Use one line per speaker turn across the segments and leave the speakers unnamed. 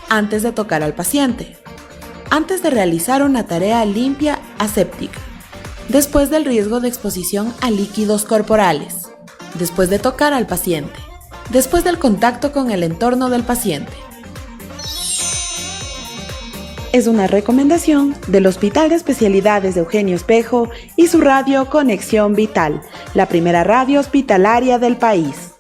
antes de tocar al paciente, antes de realizar una tarea limpia aséptica, después del riesgo de exposición a líquidos corporales, después de tocar al paciente, después del contacto con el entorno del paciente. Es una recomendación del Hospital de Especialidades de Eugenio Espejo y su radio Conexión Vital, la primera radio hospitalaria del país.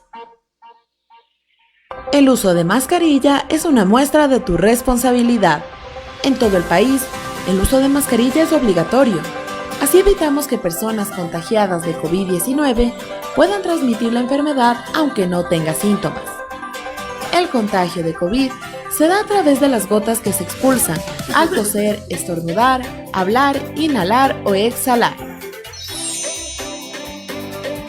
El uso de mascarilla es una muestra de tu responsabilidad. En todo el país, el uso de mascarilla es obligatorio. Así evitamos que personas contagiadas de COVID-19 puedan transmitir la enfermedad aunque no tenga síntomas. El contagio de COVID se da a través de las gotas que se expulsan al toser, estornudar, hablar, inhalar o exhalar.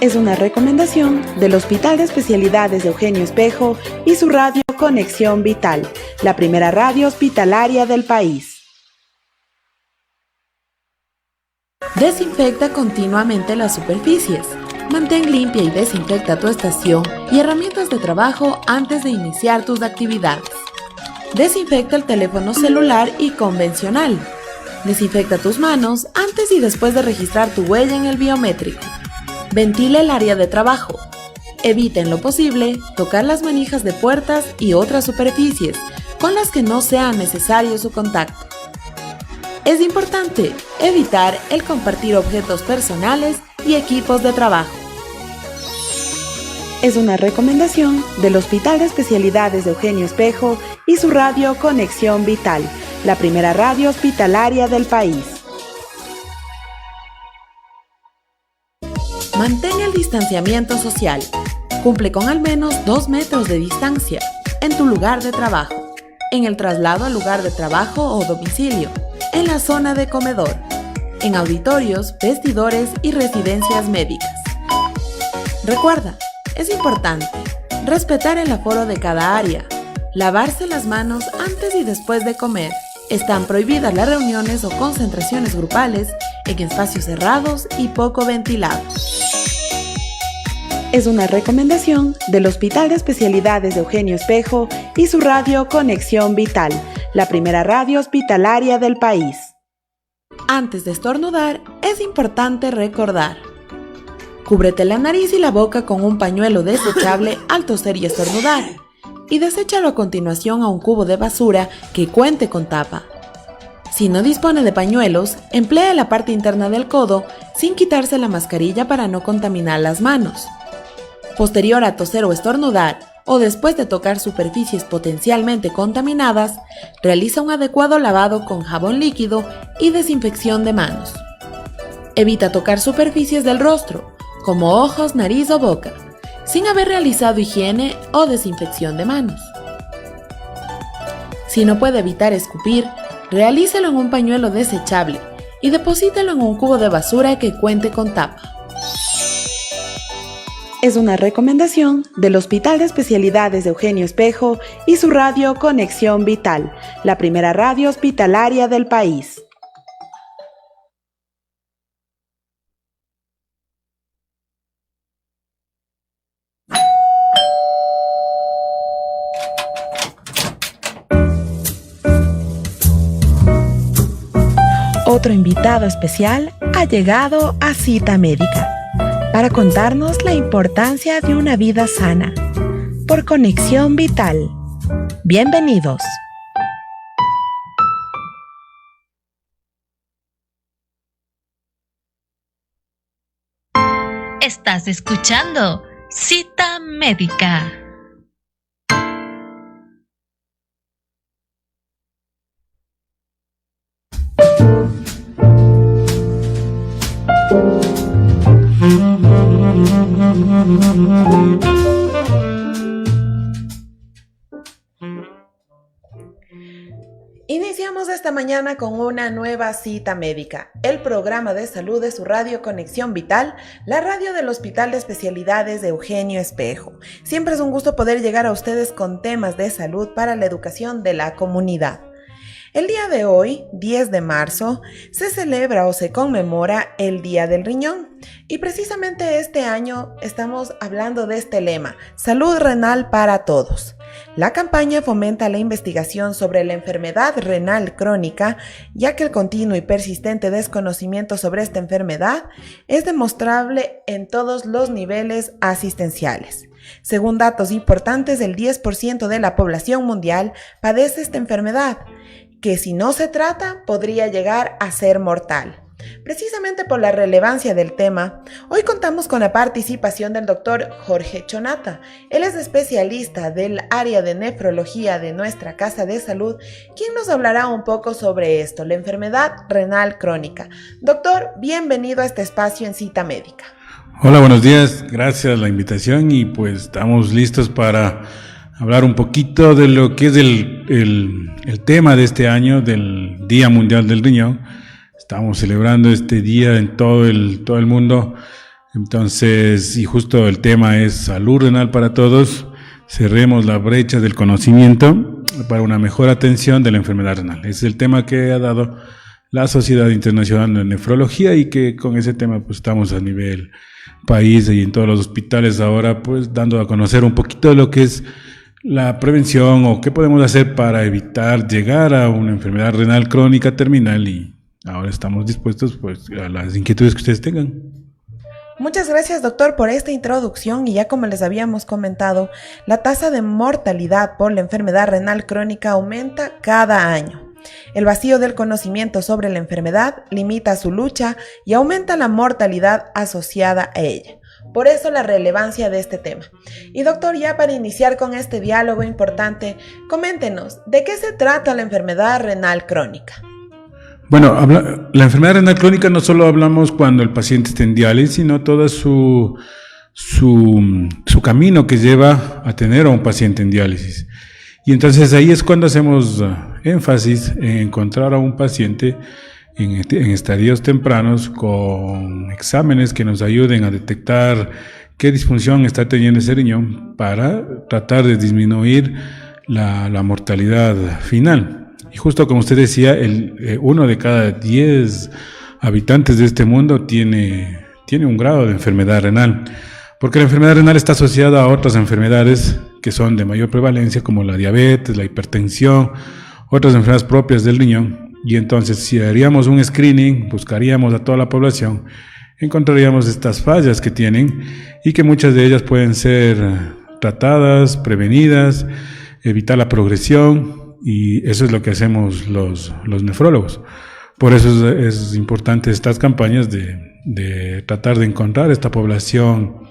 Es una recomendación del Hospital de Especialidades de Eugenio Espejo y su radio Conexión Vital, la primera radio hospitalaria del país. Desinfecta continuamente las superficies. Mantén limpia y desinfecta tu estación y herramientas de trabajo antes de iniciar tus actividades. Desinfecta el teléfono celular y convencional. Desinfecta tus manos antes y después de registrar tu huella en el biométrico. Ventila el área de trabajo. Evita en lo posible tocar las manijas de puertas y otras superficies con las que no sea necesario su contacto. Es importante evitar el compartir objetos personales y equipos de trabajo. Es una recomendación del Hospital de Especialidades de Eugenio Espejo y su radio Conexión Vital, la primera radio hospitalaria del país. Mantén el distanciamiento social. Cumple con al menos 2 metros de distancia en tu lugar de trabajo, en el traslado al lugar de trabajo o domicilio, en la zona de comedor, en auditorios, vestidores y residencias médicas. Recuerda, es importante respetar el aforo de cada área, lavarse las manos antes y después de comer. Están prohibidas las reuniones o concentraciones grupales en espacios cerrados y poco ventilados. Es una recomendación del Hospital de Especialidades de Eugenio Espejo y su radio Conexión Vital, la primera radio hospitalaria del país. Antes de estornudar, es importante recordar: cúbrete la nariz y la boca con un pañuelo desechable al toser y estornudar, y deséchalo a continuación a un cubo de basura que cuente con tapa. Si no dispone de pañuelos, emplee la parte interna del codo sin quitarse la mascarilla para no contaminar las manos. Posterior a toser o estornudar, o después de tocar superficies potencialmente contaminadas, realiza un adecuado lavado con jabón líquido y desinfección de manos. Evita tocar superficies del rostro, como ojos, nariz o boca, sin haber realizado higiene o desinfección de manos. Si no puede evitar escupir, realícelo en un pañuelo desechable y deposítelo en un cubo de basura que cuente con tapa. Es una recomendación del Hospital de Especialidades de Eugenio Espejo y su radio Conexión Vital, la primera radio hospitalaria del país. Otro invitado especial ha llegado a Cita Médica para contarnos la importancia de una vida sana por Conexión Vital. Bienvenidos.
Estás escuchando Cita Médica.
Iniciamos esta mañana con una nueva Cita Médica, el programa de salud de su radio Conexión Vital, la radio del Hospital de Especialidades de Eugenio Espejo. Siempre es un gusto poder llegar a ustedes con temas de salud para la educación de la comunidad. El día de hoy, 10 de marzo, se celebra o se conmemora el Día del Riñón. Y precisamente este año estamos hablando de este lema, salud renal para todos. La campaña fomenta la investigación sobre la enfermedad renal crónica, ya que el continuo y persistente desconocimiento sobre esta enfermedad es demostrable en todos los niveles asistenciales. Según datos importantes, el 10% de la población mundial padece esta enfermedad, que si no se trata podría llegar a ser mortal. Precisamente por la relevancia del tema, hoy contamos con la participación del doctor Jorge Chonata. Él es especialista del área de nefrología de nuestra Casa de Salud, quien nos hablará un poco sobre esto, la enfermedad renal crónica. Doctor, bienvenido a este espacio en Cita Médica.
Hola, buenos días, gracias a la invitación y pues estamos listos para hablar un poquito de lo que es el tema de este año del Día Mundial del Riñón. Estamos celebrando este día en todo el mundo, entonces, y justo el tema es salud renal para todos. Cerremos la brecha del conocimiento para una mejor atención de la enfermedad renal. Ese es el tema que ha dado la Sociedad Internacional de Nefrología y que con ese tema pues estamos a nivel país y en todos los hospitales ahora pues dando a conocer un poquito de lo que es la prevención o qué podemos hacer para evitar llegar a una enfermedad renal crónica terminal, y ahora estamos dispuestos pues a las inquietudes que ustedes tengan.
Muchas gracias, doctor, por esta introducción, y ya como les habíamos comentado, la tasa de mortalidad por la enfermedad renal crónica aumenta cada año. El vacío del conocimiento sobre la enfermedad limita su lucha y aumenta la mortalidad asociada a ella. Por eso la relevancia de este tema. Y doctor, ya para iniciar con este diálogo importante, coméntenos, ¿de qué se trata la enfermedad renal crónica?
Bueno, la enfermedad renal crónica no solo hablamos cuando el paciente está en diálisis, sino todo su camino que lleva a tener a un paciente en diálisis. Y entonces ahí es cuando hacemos énfasis en encontrar a un paciente en estadios tempranos con exámenes que nos ayuden a detectar qué disfunción está teniendo ese riñón para tratar de disminuir la mortalidad final. Y justo como usted decía, uno de cada 10 habitantes de este mundo tiene un grado de enfermedad renal, porque la enfermedad renal está asociada a otras enfermedades que son de mayor prevalencia, como la diabetes, la hipertensión, otras enfermedades propias del riñón. Y entonces, si haríamos un screening, buscaríamos a toda la población, encontraríamos estas fallas que tienen y que muchas de ellas pueden ser tratadas, prevenidas, evitar la progresión. Y eso es lo que hacemos los nefrólogos. Por eso es importante estas campañas de tratar de encontrar esta población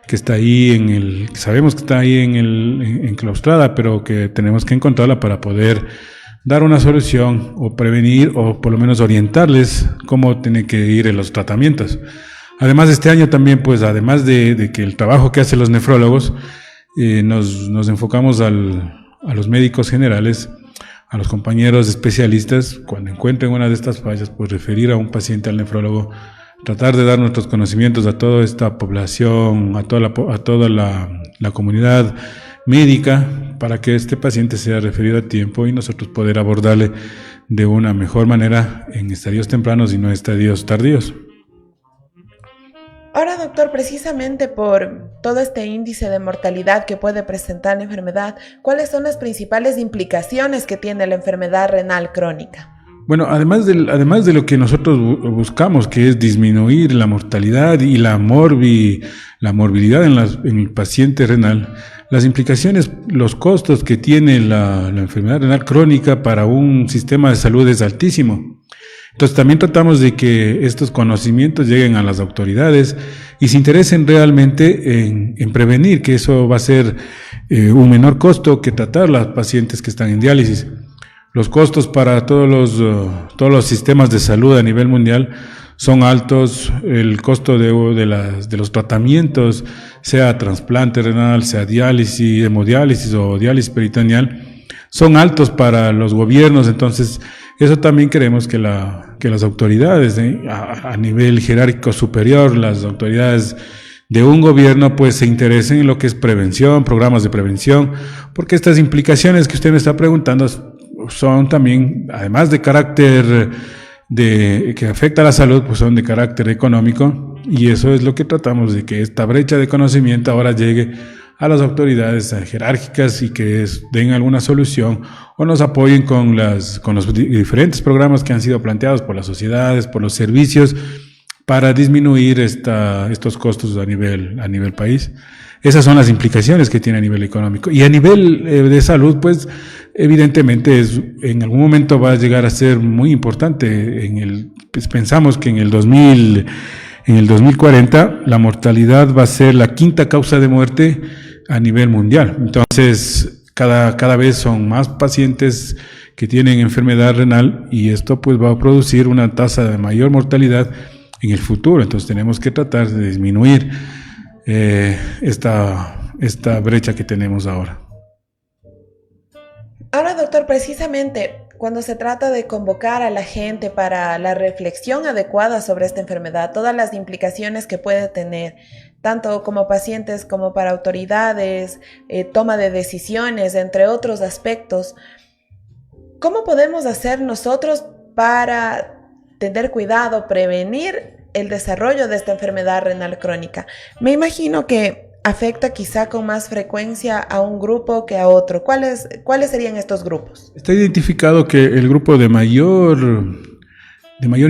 que está ahí sabemos que está ahí enclaustrada, pero que tenemos que encontrarla para poder dar una solución o prevenir o por lo menos orientarles cómo tienen que ir en los tratamientos. Además, este año también, pues además de que el trabajo que hacen los nefrólogos, nos enfocamos a los médicos generales, a los compañeros especialistas, cuando encuentren una de estas fallas, pues referir a un paciente al nefrólogo, tratar de dar nuestros conocimientos a toda esta población, a toda la comunidad médica, para que este paciente sea referido a tiempo y nosotros poder abordarle de una mejor manera en estadios tempranos y no en estadios tardíos.
Ahora, doctor, precisamente por todo este índice de mortalidad que puede presentar la enfermedad, ¿cuáles son las principales implicaciones que tiene la enfermedad renal crónica?
Bueno, además de lo que nosotros buscamos, que es disminuir la mortalidad y la morbilidad en el paciente renal, las implicaciones, los costos que tiene la enfermedad renal crónica para un sistema de salud es altísimo. Entonces también tratamos de que estos conocimientos lleguen a las autoridades y se interesen realmente en prevenir, que eso va a ser un menor costo que tratar a los pacientes que están en diálisis. Los costos para todos los sistemas de salud a nivel mundial son altos. El costo de los tratamientos, sea trasplante renal, sea diálisis, hemodiálisis o diálisis peritoneal, son altos para los gobiernos. Entonces, eso también queremos que las autoridades a nivel jerárquico superior, las autoridades de un gobierno, pues se interesen en lo que es prevención, programas de prevención, porque estas implicaciones que usted me está preguntando son también, además de carácter que afecta a la salud, pues son de carácter económico, y eso es lo que tratamos, de que esta brecha de conocimiento ahora llegue a las autoridades jerárquicas y que den alguna solución o nos apoyen con los diferentes programas que han sido planteados por las sociedades, por los servicios, para disminuir estos costos a nivel país. Esas son las implicaciones que tiene a nivel económico. Y a nivel de salud, pues evidentemente en algún momento va a llegar a ser muy importante. Pues, pensamos que en el 2040 la mortalidad va a ser la quinta causa de muerte a nivel mundial. Entonces, cada vez son más pacientes que tienen enfermedad renal y esto pues va a producir una tasa de mayor mortalidad en el futuro. Entonces tenemos que tratar de disminuir esta brecha que tenemos ahora.
Ahora, doctor, precisamente cuando se trata de convocar a la gente para la reflexión adecuada sobre esta enfermedad, todas las implicaciones que puede tener, tanto como pacientes como para autoridades, toma de decisiones, entre otros aspectos, ¿cómo podemos hacer nosotros para tener cuidado, prevenir el desarrollo de esta enfermedad renal crónica? Me imagino que afecta quizá con más frecuencia a un grupo que a otro. ¿Cuáles serían estos grupos?
Está identificado que el grupo de mayor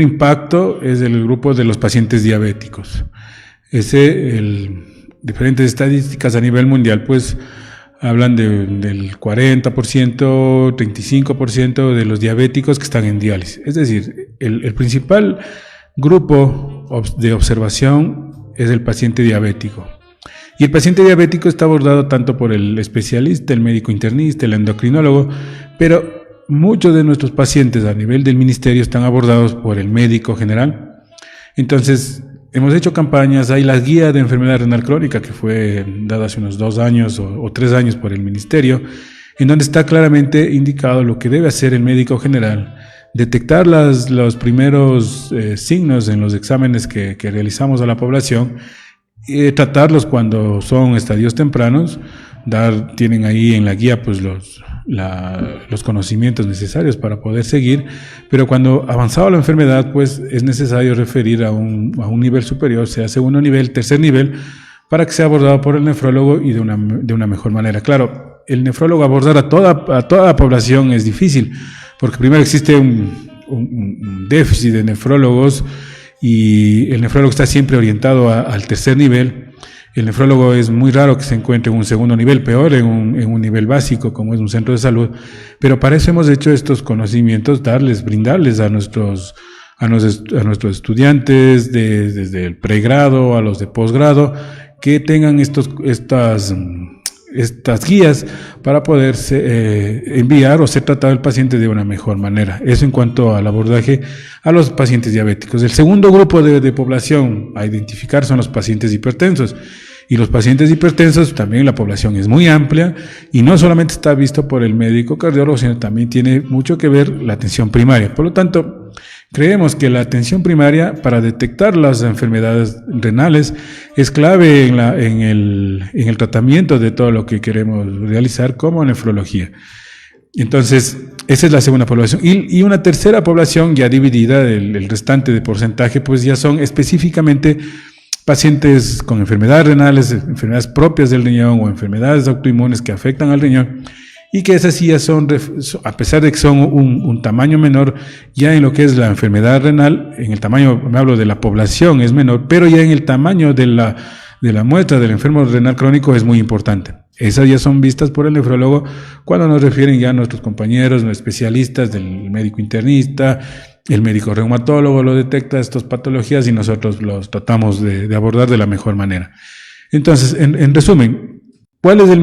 impacto es el grupo de los pacientes diabéticos. Diferentes estadísticas a nivel mundial pues hablan del 40%, 35% de los diabéticos que están en diálisis. Es decir, el principal grupo de observación es el paciente diabético. Y el paciente diabético está abordado tanto por el especialista, el médico internista, el endocrinólogo, pero muchos de nuestros pacientes a nivel del ministerio están abordados por el médico general. Entonces, hemos hecho campañas, hay la guía de enfermedad renal crónica que fue dada hace unos 2 años o 3 años por el ministerio, en donde está claramente indicado lo que debe hacer el médico general, detectar los primeros signos en los exámenes que realizamos a la población, tratarlos cuando son estadios tempranos, tienen ahí en la guía pues los conocimientos necesarios para poder seguir, pero cuando avanzado la enfermedad pues es necesario referir a un nivel superior, sea segundo nivel, tercer nivel, para que sea abordado por el nefrólogo y de una mejor manera. Claro, el nefrólogo abordar a toda la población es difícil, porque primero existe un déficit de nefrólogos y el nefrólogo está siempre orientado al tercer nivel. El nefrólogo es muy raro que se encuentre en un segundo nivel, peor en un nivel básico como es un centro de salud, pero para eso hemos hecho estos conocimientos, brindarles a nuestros estudiantes desde el pregrado a los de posgrado, que tengan estas guías para poderse enviar o ser tratado el paciente de una mejor manera. Eso en cuanto al abordaje a los pacientes diabéticos. El segundo grupo de población a identificar son los pacientes hipertensos. Y los pacientes hipertensos, también la población es muy amplia y no solamente está visto por el médico cardiólogo, sino también tiene mucho que ver la atención primaria. Por lo tanto, creemos que la atención primaria para detectar las enfermedades renales es clave en el tratamiento de todo lo que queremos realizar como nefrología. Entonces, esa es la segunda población. Y una tercera población ya dividida, el restante de porcentaje, pues ya son específicamente pacientes con enfermedades renales, enfermedades propias del riñón o enfermedades autoinmunes que afectan al riñón, y que esas sí ya son, a pesar de que son un tamaño menor, ya en lo que es la enfermedad renal, en el tamaño, me hablo de la población, es menor, pero ya en el tamaño de la muestra del enfermo renal crónico es muy importante. Esas ya son vistas por el nefrólogo cuando nos refieren ya a nuestros compañeros, los especialistas del médico internista, el médico reumatólogo lo detecta estas patologías y nosotros los tratamos de abordar de la mejor manera. Entonces, en resumen, ¿cuál es el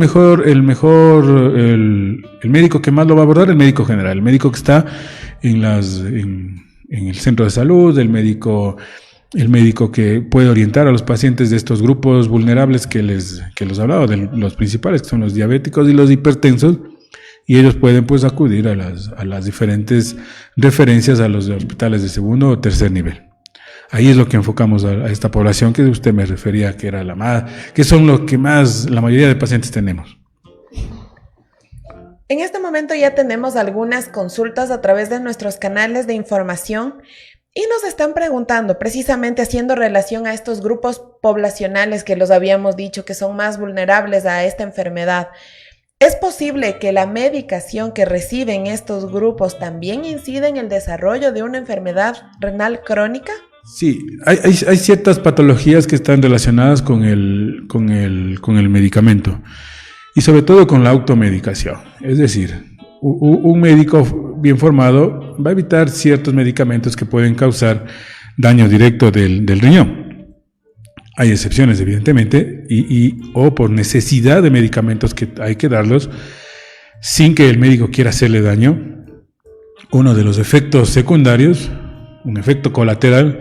médico que más lo va a abordar? El médico general, el médico que está en el centro de salud, el médico que puede orientar a los pacientes de estos grupos vulnerables que los hablaba, de los principales, que son los diabéticos y los hipertensos, y ellos pueden pues acudir a las diferentes referencias a los hospitales de segundo o tercer nivel. Ahí es lo que enfocamos a esta población que usted me refería, que era que son lo que más la mayoría de pacientes tenemos.
En este momento ya tenemos algunas consultas a través de nuestros canales de información Y nos están preguntando, precisamente haciendo relación a estos grupos poblacionales que los habíamos dicho que son más vulnerables a esta enfermedad. ¿Es posible que la medicación que reciben estos grupos también incida en el desarrollo de una enfermedad renal crónica?
Sí, hay ciertas patologías que están relacionadas con el medicamento y sobre todo con la automedicación. Es decir, un médico bien formado va a evitar ciertos medicamentos que pueden causar daño directo del riñón. Hay excepciones, evidentemente, o por necesidad de medicamentos que hay que darlos sin que el médico quiera hacerle daño. Uno de los efectos secundarios, un efecto colateral,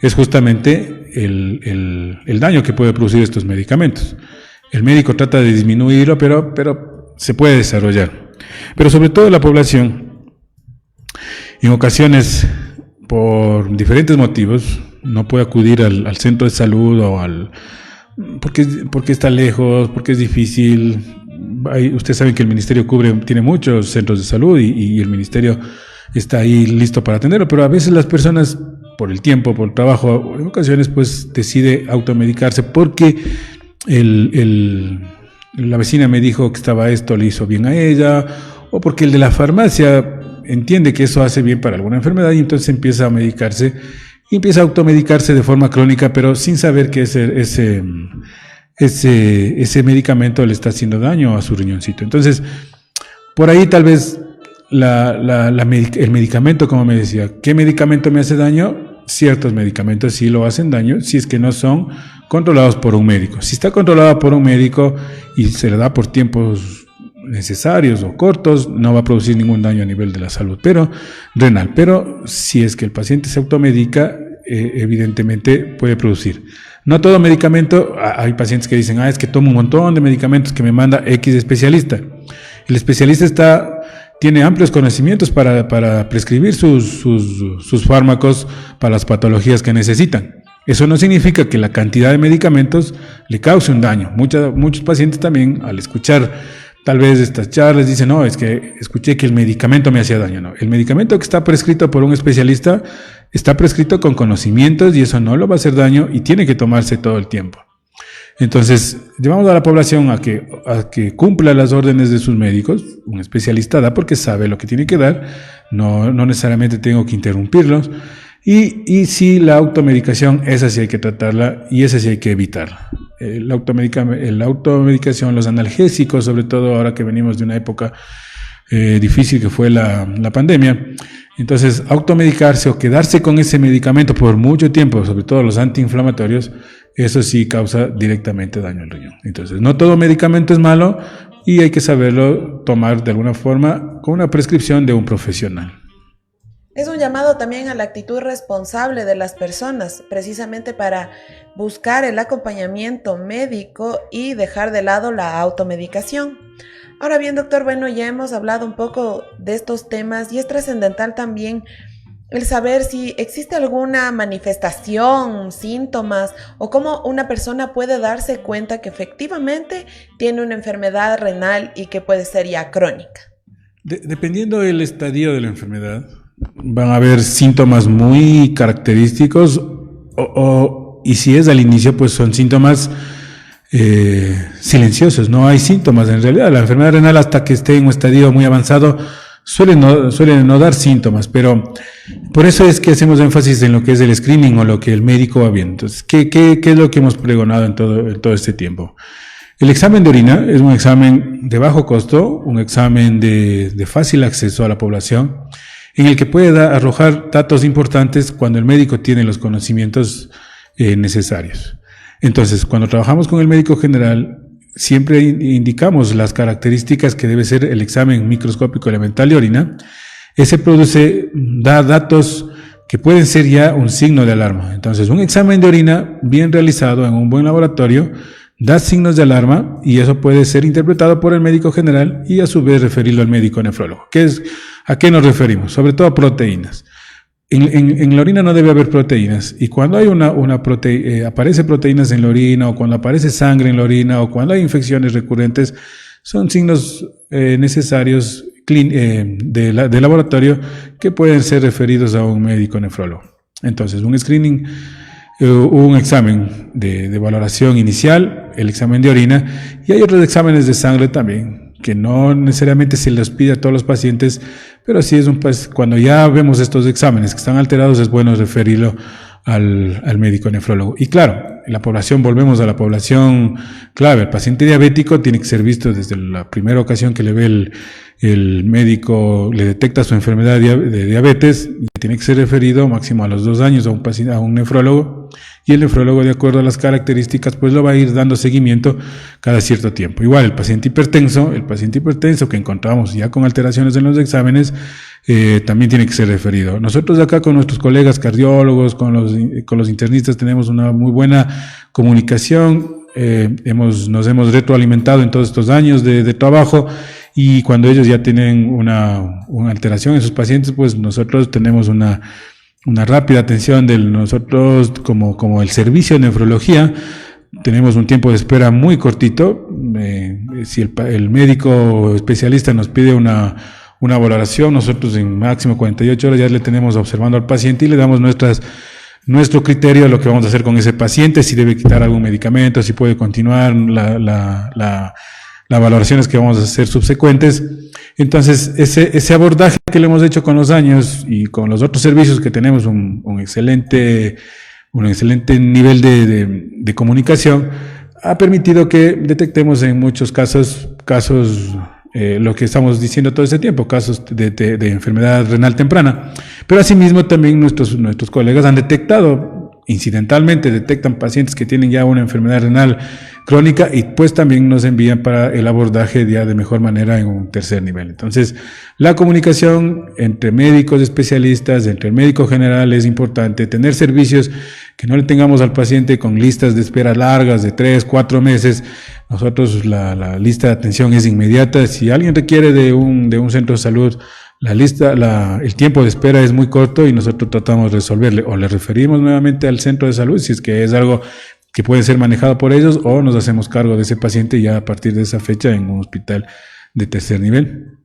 es justamente el daño que puede producir estos medicamentos. El médico trata de disminuirlo, pero se puede desarrollar. Pero sobre todo la población, en ocasiones, por diferentes motivos, no puede acudir al centro de salud porque está lejos, porque es difícil. Ustedes saben que el ministerio tiene muchos centros de salud y el ministerio está ahí listo para atenderlo, pero a veces las personas, por el tiempo, por el trabajo, en ocasiones pues decide automedicarse porque la vecina me dijo que estaba esto, le hizo bien a ella, o porque el de la farmacia entiende que eso hace bien para alguna enfermedad y entonces empieza a medicarse y empieza a automedicarse de forma crónica, pero sin saber que ese medicamento le está haciendo daño a su riñoncito. Entonces, por ahí tal vez el medicamento, como me decía, ¿qué medicamento me hace daño? Ciertos medicamentos sí lo hacen daño si es que no son controlados por un médico. Si está controlado por un médico y se le da por tiempos necesarios o cortos, no va a producir ningún daño a nivel de la salud renal. Pero si es que el paciente se automedica, evidentemente puede producir. No todo medicamento, hay pacientes que dicen, es que tomo un montón de medicamentos que me manda X especialista. El especialista tiene amplios conocimientos para prescribir sus fármacos para las patologías que necesitan. Eso no significa que la cantidad de medicamentos le cause un daño. Muchos pacientes también, al escuchar tal vez estas charlas, dicen, no, es que escuché que el medicamento me hacía daño. No, el medicamento que está prescrito por un especialista está prescrito con conocimientos y eso no lo va a hacer daño y tiene que tomarse todo el tiempo. Entonces, llevamos a la población a que cumpla las órdenes de sus médicos. Un especialista da porque sabe lo que tiene que dar, no necesariamente tengo que interrumpirlos. Y sí, la automedicación, esa sí hay que tratarla y esa sí hay que evitarla. La automedicación, los analgésicos, sobre todo ahora que venimos de una época difícil que fue la pandemia. Entonces, automedicarse o quedarse con ese medicamento por mucho tiempo, sobre todo los antiinflamatorios, eso sí causa directamente daño al riñón. Entonces, no todo medicamento es malo y hay que saberlo tomar de alguna forma con una prescripción de un profesional.
Es un llamado también a la actitud responsable de las personas, precisamente para buscar el acompañamiento médico y dejar de lado la automedicación. Ahora bien, doctor, bueno, ya hemos hablado un poco de estos temas y es trascendental también el saber si existe alguna manifestación, síntomas o cómo una persona puede darse cuenta que efectivamente tiene una enfermedad renal y que puede ser ya crónica.
Dependiendo del estadio de la enfermedad, van a haber síntomas muy característicos y si es al inicio, pues son síntomas silenciosos, no hay síntomas en realidad. La enfermedad renal hasta que esté en un estadio muy avanzado suele no dar síntomas, pero por eso es que hacemos énfasis en lo que es el screening o lo que el médico va viendo. Entonces, ¿qué es lo que hemos pregonado en todo este tiempo? El examen de orina es un examen de bajo costo, un examen de fácil acceso a la población, en el que puede arrojar datos importantes cuando el médico tiene los conocimientos necesarios. Entonces, cuando trabajamos con el médico general, siempre indicamos las características que debe ser el examen microscópico elemental de orina. Ese da datos que pueden ser ya un signo de alarma. Entonces, un examen de orina bien realizado en un buen laboratorio da signos de alarma y eso puede ser interpretado por el médico general y a su vez referirlo al médico nefrólogo. ¿A qué nos referimos? Sobre todo a proteínas. En la orina no debe haber proteínas y cuando hay aparece proteínas en la orina o cuando aparece sangre en la orina o cuando hay infecciones recurrentes, son signos necesarios de laboratorio que pueden ser referidos a un médico nefrólogo. Entonces, un screening, un examen de valoración inicial, el examen de orina, y hay otros exámenes de sangre también, que no necesariamente se los pide a todos los pacientes, pero sí cuando ya vemos estos exámenes que están alterados, es bueno referirlo al médico nefrólogo. Y claro, la población, volvemos a la población clave. El paciente diabético tiene que ser visto desde la primera ocasión que le ve el médico, le detecta su enfermedad de diabetes, tiene que ser referido máximo a los 2 años a un nefrólogo, y el nefrólogo, de acuerdo a las características, pues lo va a ir dando seguimiento cada cierto tiempo. Igual el paciente hipertenso que encontramos ya con alteraciones en los exámenes, también tiene que ser referido. Nosotros acá con nuestros colegas cardiólogos, con los internistas, tenemos una muy buena comunicación, nos hemos retroalimentado en todos estos años de trabajo, y cuando ellos ya tienen una alteración en sus pacientes, pues nosotros tenemos una rápida atención nosotros como el servicio de nefrología. Tenemos un tiempo de espera muy cortito. Si el médico especialista nos pide una valoración, nosotros en máximo 48 horas ya le tenemos observando al paciente y le damos nuestro criterio de lo que vamos a hacer con ese paciente, si debe quitar algún medicamento, si puede continuar las valoraciones que vamos a hacer subsecuentes. Entonces, ese abordaje que le hemos hecho con los años y con los otros servicios que tenemos un excelente nivel de comunicación, ha permitido que detectemos en muchos casos lo que estamos diciendo todo este tiempo, casos de enfermedad renal temprana. Pero asimismo también nuestros colegas han detectan pacientes que tienen ya una enfermedad renal crónica, y pues también nos envían para el abordaje ya de mejor manera en un tercer nivel. Entonces, la comunicación entre médicos especialistas, entre el médico general, es importante. Tener servicios que no le tengamos al paciente con listas de espera largas de 3, 4 meses. Nosotros la lista de atención es inmediata. Si alguien requiere de un centro de salud, el tiempo de espera es muy corto y nosotros tratamos de resolverle, o le referimos nuevamente al centro de salud si es que es algo que puede ser manejado por ellos, o nos hacemos cargo de ese paciente ya a partir de esa fecha en un hospital de tercer nivel.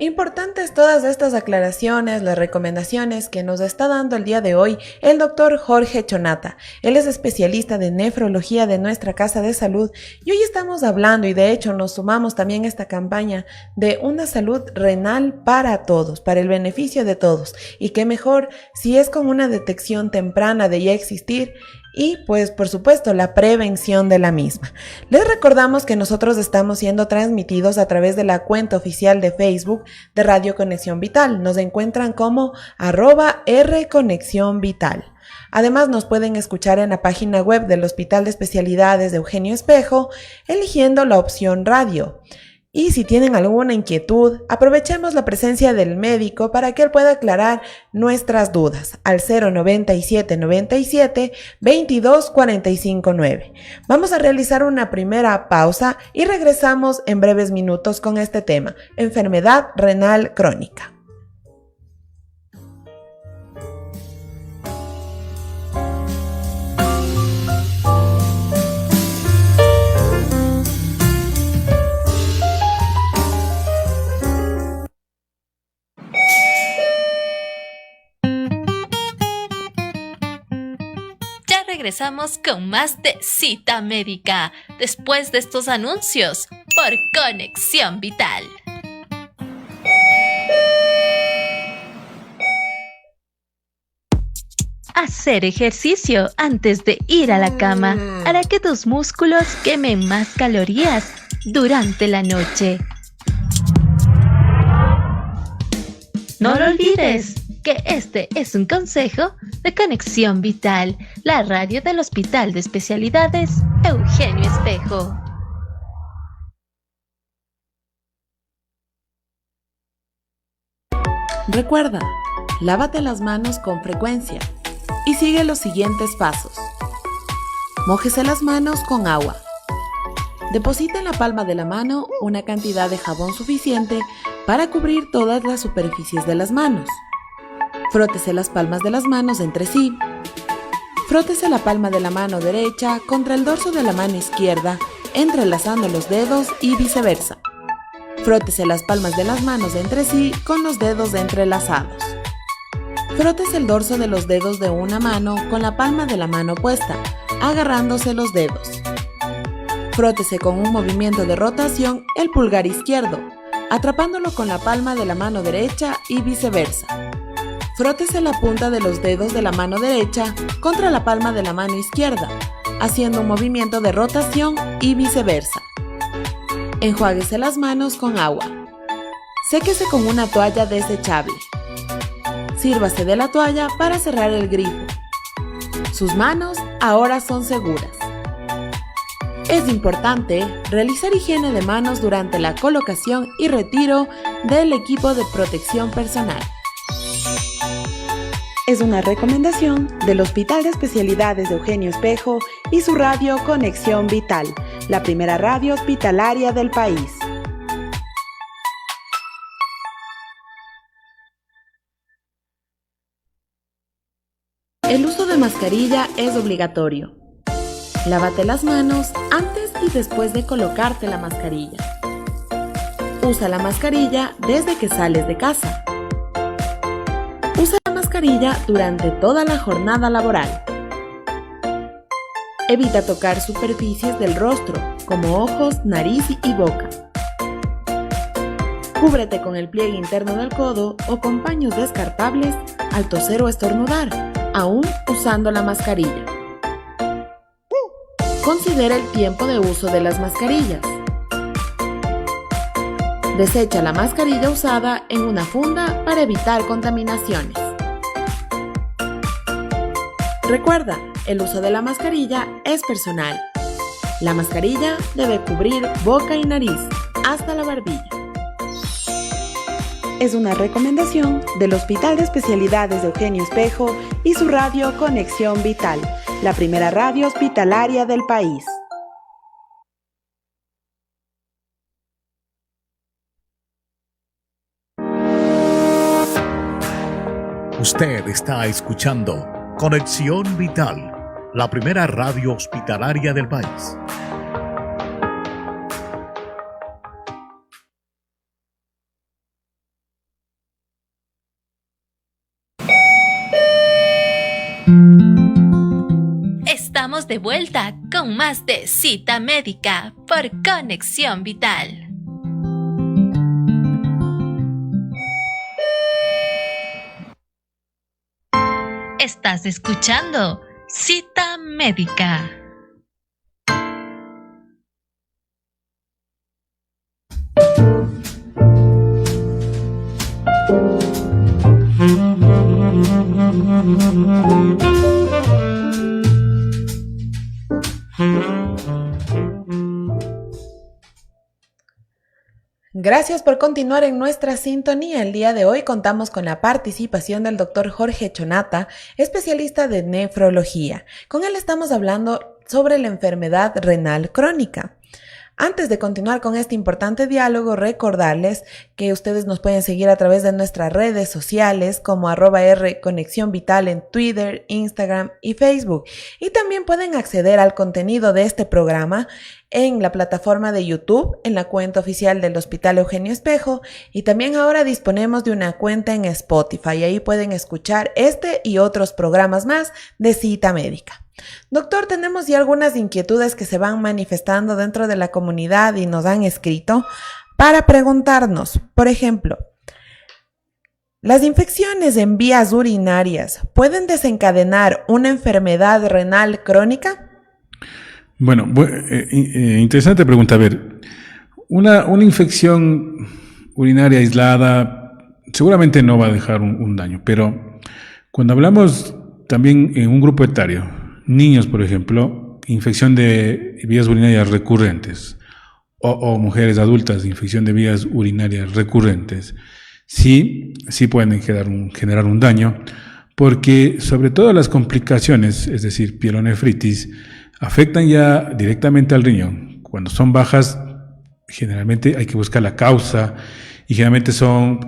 Importantes todas estas aclaraciones, las recomendaciones que nos está dando el día de hoy el doctor Jorge Chonata. Él es especialista de nefrología de nuestra Casa de Salud, y hoy estamos hablando, y de hecho nos sumamos también a esta campaña de una salud renal para todos, para el beneficio de todos. Y qué mejor si es con una detección temprana de ya existir, y pues por supuesto la prevención de la misma. Les recordamos que nosotros estamos siendo transmitidos a través de la cuenta oficial de Facebook de Radio Conexión Vital. Nos encuentran como @RConexionVital. Además, nos pueden escuchar en la página web del Hospital de Especialidades de Eugenio Espejo, eligiendo la opción radio. Y si tienen alguna inquietud, aprovechemos la presencia del médico para que él pueda aclarar nuestras dudas al 097 97 22 45 9. Vamos a realizar una primera pausa y regresamos en breves minutos con este tema, enfermedad renal crónica.
Regresamos con más de Cita Médica después de estos anuncios por Conexión Vital. Hacer ejercicio antes de ir a la cama hará que tus músculos quemen más calorías durante la noche. No lo olvides que este es un consejo de Conexión Vital, la radio del Hospital de Especialidades Eugenio Espejo.
Recuerda, lávate las manos con frecuencia y sigue los siguientes pasos. Mójese las manos con agua. Deposita en la palma de la mano una cantidad de jabón suficiente para cubrir todas las superficies de las manos. Frótese las palmas de las manos entre sí. Frótese la palma de la mano derecha contra el dorso de la mano izquierda, entrelazando los dedos y viceversa. Frótese las palmas de las manos entre sí con los dedos entrelazados. Frótese el dorso de los dedos de una mano con la palma de la mano opuesta, agarrándose los dedos. Frótese con un movimiento de rotación el pulgar izquierdo, atrapándolo con la palma de la mano derecha y viceversa. Frótese la punta de los dedos de la mano derecha contra la palma de la mano izquierda, haciendo un movimiento de rotación y viceversa. Enjuáguese las manos con agua. Séquese con una toalla desechable. Sírvase de la toalla para cerrar el grifo. Sus manos ahora son seguras. Es importante realizar higiene de manos durante la colocación y retiro del equipo de protección personal. Es una recomendación del Hospital de Especialidades de Eugenio Espejo y su radio Conexión Vital, la primera radio hospitalaria del país. El uso de mascarilla es obligatorio. Lávate las manos antes y después de colocarte la mascarilla. Usa la mascarilla desde que sales de casa. Usa la mascarilla durante toda la jornada laboral. Evita tocar superficies del rostro, como ojos, nariz y boca. Cúbrete con el pliegue interno del codo o con paños descartables al toser o estornudar, aún usando la mascarilla. Considera el tiempo de uso de las mascarillas. Desecha la mascarilla usada en una funda para evitar contaminaciones. Recuerda, el uso de la mascarilla es personal. La mascarilla debe cubrir boca y nariz hasta la barbilla. Es una recomendación del Hospital de Especialidades de Eugenio Espejo y su radio Conexión Vital, la primera radio hospitalaria del país.
Usted está escuchando Conexión Vital, la primera radio hospitalaria del país.
Estamos de vuelta con más de Cita Médica por Conexión Vital. Estás escuchando Cita Médica.
Gracias por continuar en nuestra sintonía. El día de hoy contamos con la participación del doctor Jorge Chonata, especialista de nefrología. Con él estamos hablando sobre la enfermedad renal crónica. Antes de continuar con este importante diálogo, recordarles que ustedes nos pueden seguir a través de nuestras redes sociales como @R Conexión Vital en Twitter, Instagram y Facebook. Y también pueden acceder al contenido de este programa en la plataforma de YouTube, en la cuenta oficial del Hospital Eugenio Espejo, y también ahora disponemos de una cuenta en Spotify. Ahí pueden escuchar este y otros programas más de Cita Médica. Doctor, tenemos ya algunas inquietudes que se van manifestando dentro de la comunidad y nos han escrito para preguntarnos, por ejemplo, ¿las infecciones en vías urinarias pueden desencadenar una enfermedad renal crónica?
Bueno, interesante pregunta. A ver, una infección urinaria aislada seguramente no va a dejar un daño, pero cuando hablamos también en un grupo etario, niños, por ejemplo, infección de vías urinarias recurrentes, o mujeres adultas, infección de vías urinarias recurrentes, sí pueden generar un daño, porque sobre todo las complicaciones, es decir, pielonefritis, afectan ya directamente al riñón. Cuando son bajas, generalmente hay que buscar la causa, y generalmente son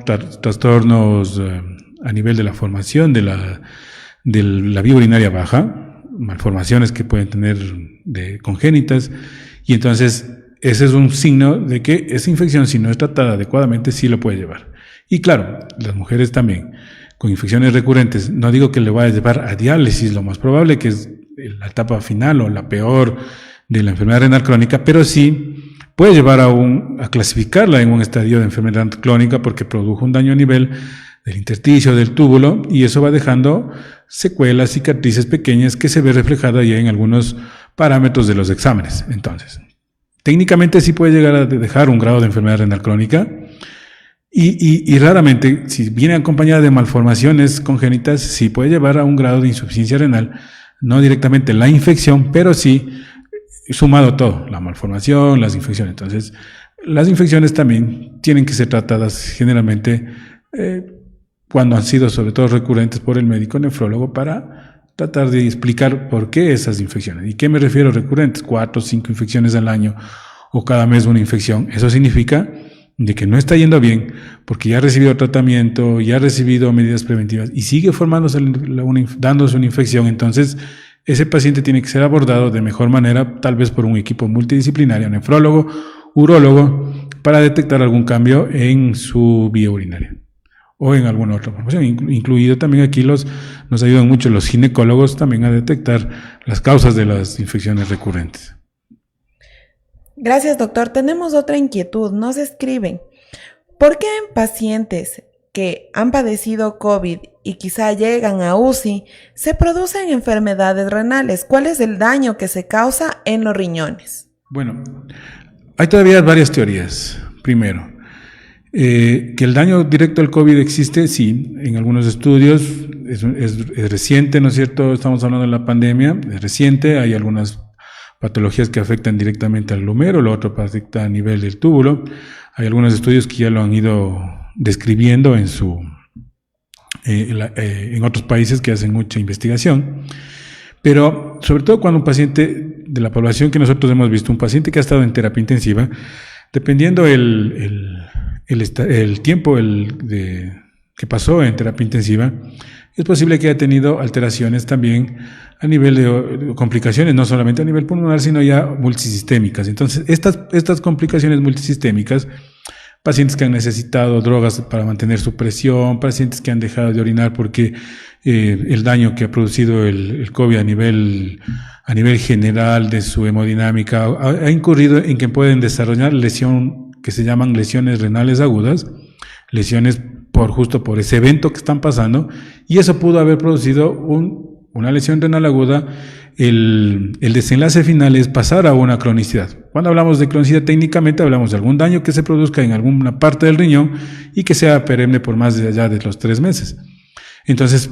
trastornos a nivel de la formación de la vía urinaria baja, malformaciones que pueden tener congénitas, y entonces ese es un signo de que esa infección, si no es tratada adecuadamente, sí lo puede llevar. Y claro, las mujeres también, con infecciones recurrentes, no digo que le vaya a llevar a diálisis, lo más probable que es la etapa final o la peor de la enfermedad renal crónica, pero sí puede llevar a clasificarla en un estadio de enfermedad crónica porque produjo un daño a nivel del intersticio, del túbulo, y eso va dejando secuelas, cicatrices pequeñas que se ve reflejada ya en algunos parámetros de los exámenes. Entonces, técnicamente sí puede llegar a dejar un grado de enfermedad renal crónica y raramente, si viene acompañada de malformaciones congénitas, sí puede llevar a un grado de insuficiencia renal, no directamente la infección, pero sí sumado todo, la malformación, las infecciones. Entonces, las infecciones también tienen que ser tratadas generalmente cuando han sido sobre todo recurrentes por el médico nefrólogo para tratar de explicar por qué esas infecciones. ¿Y qué me refiero recurrentes? 4 o 5 infecciones al año o cada mes una infección. Eso significa de que no está yendo bien porque ya ha recibido tratamiento, ya ha recibido medidas preventivas y sigue formándose, dándose una infección. Entonces, ese paciente tiene que ser abordado de mejor manera, tal vez por un equipo multidisciplinario, nefrólogo, urólogo, para detectar algún cambio en su vía urinaria o en alguna otra formación. Incluido también aquí nos ayudan mucho los ginecólogos también a detectar las causas de las infecciones recurrentes.
Gracias, doctor. Tenemos otra inquietud. Nos escriben, ¿por qué en pacientes que han padecido COVID y quizá llegan a UCI se producen enfermedades renales? ¿Cuál es el daño que se causa en los riñones?
Bueno, hay todavía varias teorías. Primero, que el daño directo al COVID existe, sí, en algunos estudios, es reciente, ¿no es cierto? Estamos hablando de la pandemia, es reciente, hay algunas patologías que afectan directamente al glomero, lo otro afecta a nivel del túbulo. Hay algunos estudios que ya lo han ido describiendo en otros países que hacen mucha investigación. Pero sobre todo cuando un paciente de la población que nosotros hemos visto, un paciente que ha estado en terapia intensiva, dependiendo el tiempo que pasó en terapia intensiva, es posible que haya tenido alteraciones también a nivel de complicaciones, no solamente a nivel pulmonar, sino ya multisistémicas. Entonces, estas complicaciones multisistémicas, pacientes que han necesitado drogas para mantener su presión, pacientes que han dejado de orinar porque el daño que ha producido el COVID a nivel general de su hemodinámica ha incurrido en que pueden desarrollar lesión que se llaman lesiones renales agudas, lesiones justo por ese evento que están pasando, y eso pudo haber producido una lesión renal aguda. El desenlace final es pasar a una cronicidad. Cuando hablamos de cronicidad, técnicamente hablamos de algún daño que se produzca en alguna parte del riñón y que sea perenne por más allá de los 3 meses. Entonces,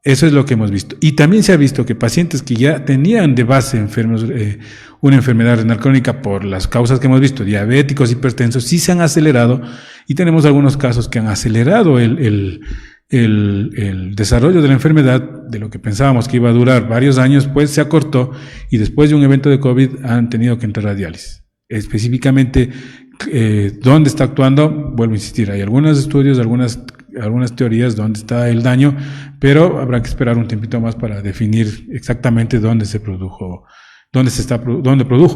eso es lo que hemos visto. Y también se ha visto que pacientes que ya tenían de base enfermos una enfermedad renal crónica por las causas que hemos visto, diabéticos, hipertensos, sí se han acelerado, y tenemos algunos casos que han acelerado el desarrollo de la enfermedad, de lo que pensábamos que iba a durar varios años, pues se acortó, y después de un evento de COVID han tenido que entrar a diálisis. Específicamente, ¿dónde está actuando? Vuelvo a insistir, hay algunos estudios, algunas teorías dónde está el daño, pero habrá que esperar un tiempito más para definir exactamente dónde produjo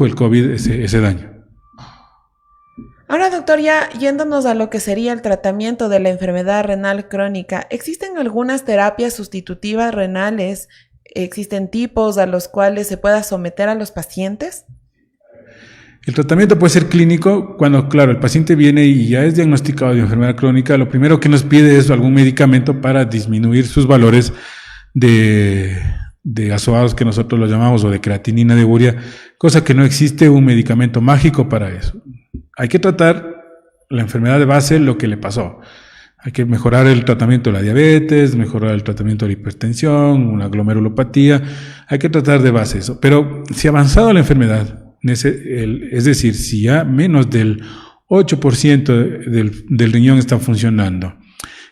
el COVID ese daño.
Ahora, doctor, ya yéndonos a lo que sería el tratamiento de la enfermedad renal crónica, ¿existen algunas terapias sustitutivas renales? ¿Existen tipos a los cuales se pueda someter a los pacientes?
El tratamiento puede ser clínico cuando, claro, el paciente viene y ya es diagnosticado de enfermedad crónica. Lo primero que nos pide es algún medicamento para disminuir sus valores de azoados, que nosotros lo llamamos, o de creatinina, de urea, cosa que no existe un medicamento mágico para eso. Hay que tratar la enfermedad de base, lo que le pasó. Hay que mejorar el tratamiento de la diabetes, mejorar el tratamiento de la hipertensión, una glomerulopatía. Hay que tratar de base eso. Pero si ha avanzado la enfermedad, es decir, si ya menos del 8% del riñón está funcionando,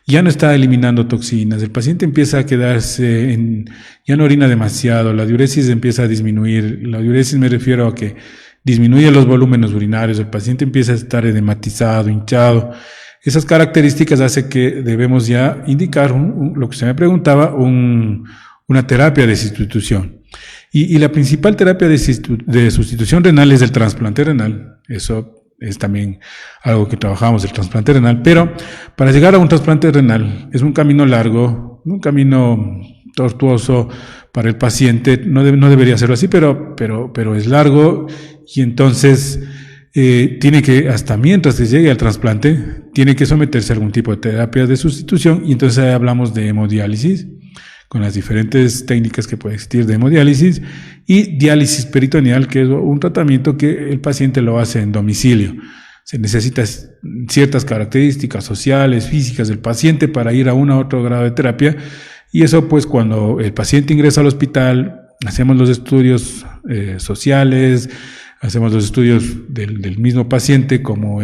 ya no está eliminando toxinas, el paciente empieza a quedarse ya no orina demasiado, la diuresis empieza a disminuir. La diuresis me refiero a que disminuye los volúmenes urinarios, el paciente empieza a estar edematizado, hinchado. Esas características hacen que debemos ya indicar, lo que usted me preguntaba, una terapia de sustitución. Y la principal terapia de sustitución renal es el trasplante renal. Eso es también algo que trabajamos, el trasplante renal, pero para llegar a un trasplante renal es un camino largo, un camino tortuoso para el paciente, no debería serlo así, pero es largo, y entonces tiene que, hasta mientras se llegue al trasplante, tiene que someterse a algún tipo de terapia de sustitución, y entonces ahí hablamos de hemodiálisis, con las diferentes técnicas que puede existir de hemodiálisis, y diálisis peritoneal, que es un tratamiento que el paciente lo hace en domicilio. Se necesitan ciertas características sociales, físicas del paciente para ir a uno u otro grado de terapia, y eso pues cuando el paciente ingresa al hospital, hacemos los estudios sociales, hacemos los estudios del mismo paciente, cómo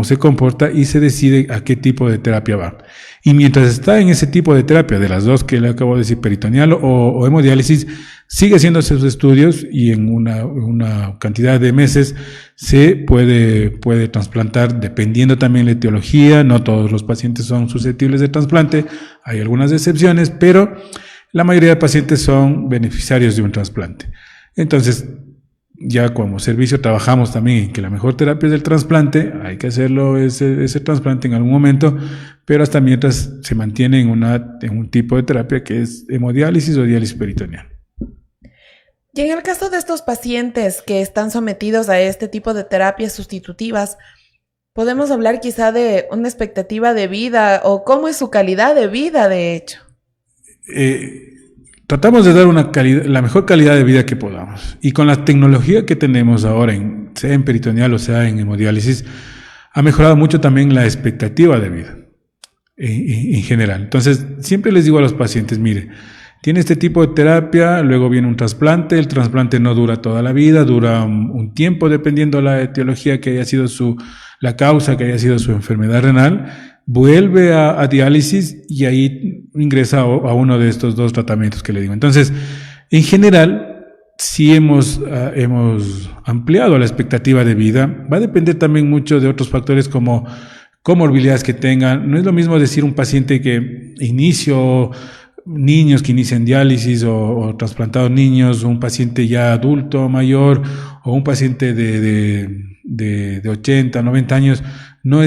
se comporta, y se decide a qué tipo de terapia va. Y mientras está en ese tipo de terapia, de las dos que le acabo de decir, peritoneal o hemodiálisis, sigue haciendo sus estudios, y en una cantidad de meses se puede trasplantar, dependiendo también la etiología. No todos los pacientes son susceptibles de trasplante, hay algunas excepciones, pero la mayoría de pacientes son beneficiarios de un trasplante. Entonces, ya como servicio trabajamos también en que la mejor terapia es el trasplante, hay que hacerlo ese trasplante en algún momento, pero hasta mientras se mantiene en un tipo de terapia que es hemodiálisis o diálisis peritoneal.
Y en el caso de estos pacientes que están sometidos a este tipo de terapias sustitutivas, podemos hablar quizá de una expectativa de vida o cómo es su calidad de vida, de hecho.
Tratamos de dar la mejor calidad de vida que podamos. Y con la tecnología que tenemos ahora, sea en peritoneal o sea en hemodiálisis, ha mejorado mucho también la expectativa de vida en general. Entonces, siempre les digo a los pacientes, mire, tiene este tipo de terapia, luego viene un trasplante, el trasplante no dura toda la vida, dura un tiempo dependiendo de la etiología que haya sido la causa que haya sido su enfermedad renal, vuelve a diálisis y ahí ingresa a uno de estos dos tratamientos que le digo. Entonces, en general, sí hemos ampliado la expectativa de vida. Va a depender también mucho de otros factores como comorbilidades que tengan. No es lo mismo decir un paciente que niños que inician diálisis o trasplantados niños, o un paciente ya adulto mayor, o un paciente de 80, 90 años, no